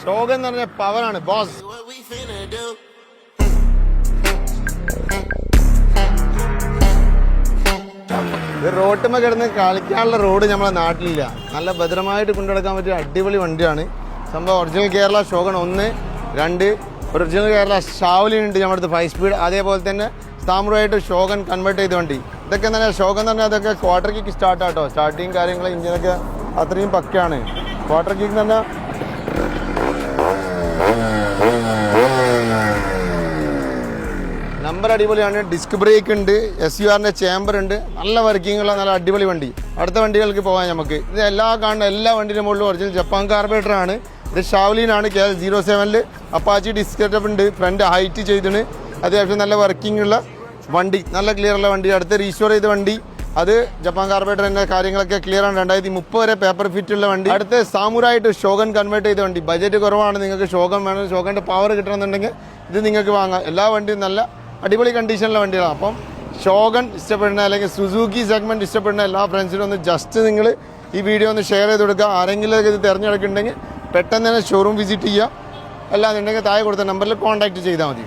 Shogun എന്ന് പറഞ്ഞ പവറാണ് ബോസ്. ഇത് റോട്ടുമ്മ കിടന്ന് കളിക്കാനുള്ള റോഡ് നമ്മളെ നാട്ടിലില്ല. നല്ല ഭദ്രമായിട്ട് കൊണ്ടുനടക്കാൻ പറ്റിയ അടിപൊളി വണ്ടിയാണ് സംഭവം. Original Kerala Shogun 1, 2, original Kerala Shaolin ഉണ്ട് നമ്മുടെ അടുത്ത് 5 സ്പീഡ്. അതേപോലെ തന്നെ സാമുറായിട്ട് ഷോഗൺ കൺവേർട്ട് ചെയ്ത വണ്ടി. ഇതൊക്കെ തന്നെ ഷോഗൺ എന്ന് പറഞ്ഞാൽ അതൊക്കെ ക്വാർട്ടർ കിക്ക് സ്റ്റാർട്ടാട്ടോ. സ്റ്റാർട്ടിങ് കാര്യങ്ങൾ ഇഞ്ചിനൊക്കെ അത്രയും പക്കയാണ്. ക്വാർട്ടർ കിക്ക് എന്ന് പറഞ്ഞാൽ നമ്പർ അടിപൊളിയാണ്. ഡിസ്ക് ബ്രേക്ക് ഉണ്ട്, SURന്റെ ചേമ്പർ ഉണ്ട്. നല്ല വർക്കിംഗ് ഉള്ള നല്ല അടിപൊളി വണ്ടി. അടുത്ത വണ്ടികൾക്ക് പോകാൻ നമുക്ക്. ഇത് കാണുന്ന എല്ലാ വണ്ടിയുടെ മുകളിലും ഒറിജിനൽ ജപ്പാൻ കാർബറേറ്റർ ആണ്. ഇത് ഷാവലിനാണ്. KL07 അപ്പാച്ചി ഡിസ്ക് സെറ്റപ്പ് ഉണ്ട്. ഫ്രണ്ട് ഹൈറ്റ് ചെയ്തിന്. അത്യാവശ്യം നല്ല വർക്കിംഗ് ഉള്ള വണ്ടി, നല്ല ക്ലിയർ ഉള്ള വണ്ടി. അടുത്ത് റീസ്റ്റോർ ചെയ്ത വണ്ടി, അത് ജപ്പാൻ കാർബറേറ്ററിന്റെ കാര്യങ്ങളൊക്കെ ക്ലിയർ ആണ്. 2030 വരെ പേപ്പർ ഫിറ്റ് ഉള്ള വണ്ടി. അടുത്ത് സാമുറായിട്ട് ഷോഗൺ കൺവേർട്ട് ചെയ്ത വണ്ടി. ബജറ്റ് കുറവാണ്, നിങ്ങൾക്ക് ഷോഗൺ വേണം, ഷോഗണിന്റെ പവർ കിട്ടണമെന്നുണ്ടെങ്കിൽ ഇത് നിങ്ങൾക്ക് വാങ്ങാം. എല്ലാ വണ്ടിയും നല്ല അടിപൊളി കണ്ടീഷനിലുള്ള വണ്ടികളാണ്. അപ്പം ഷോഗൺ ഇഷ്ടപ്പെടുന്ന അല്ലെങ്കിൽ സുസുക്കി സെഗ്മെന്റ് ഇഷ്ടപ്പെടുന്ന എല്ലാ ഫ്രണ്ട്സിനും ഒന്ന് ജസ്റ്റ് നിങ്ങൾ ഈ വീഡിയോ ഒന്ന് ഷെയർ ചെയ്ത് കൊടുക്കുക. ആരെങ്കിലും ഇത് തിരഞ്ഞെടുക്കുന്നുണ്ടെങ്കിൽ പെട്ടെന്ന് തന്നെ ഷോറൂം വിസിറ്റ് ചെയ്യുക. അല്ലാന്നുണ്ടെങ്കിൽ താഴെ കൊടുത്ത നമ്പറിൽ കോൺടാക്ട് ചെയ്താൽ മതി.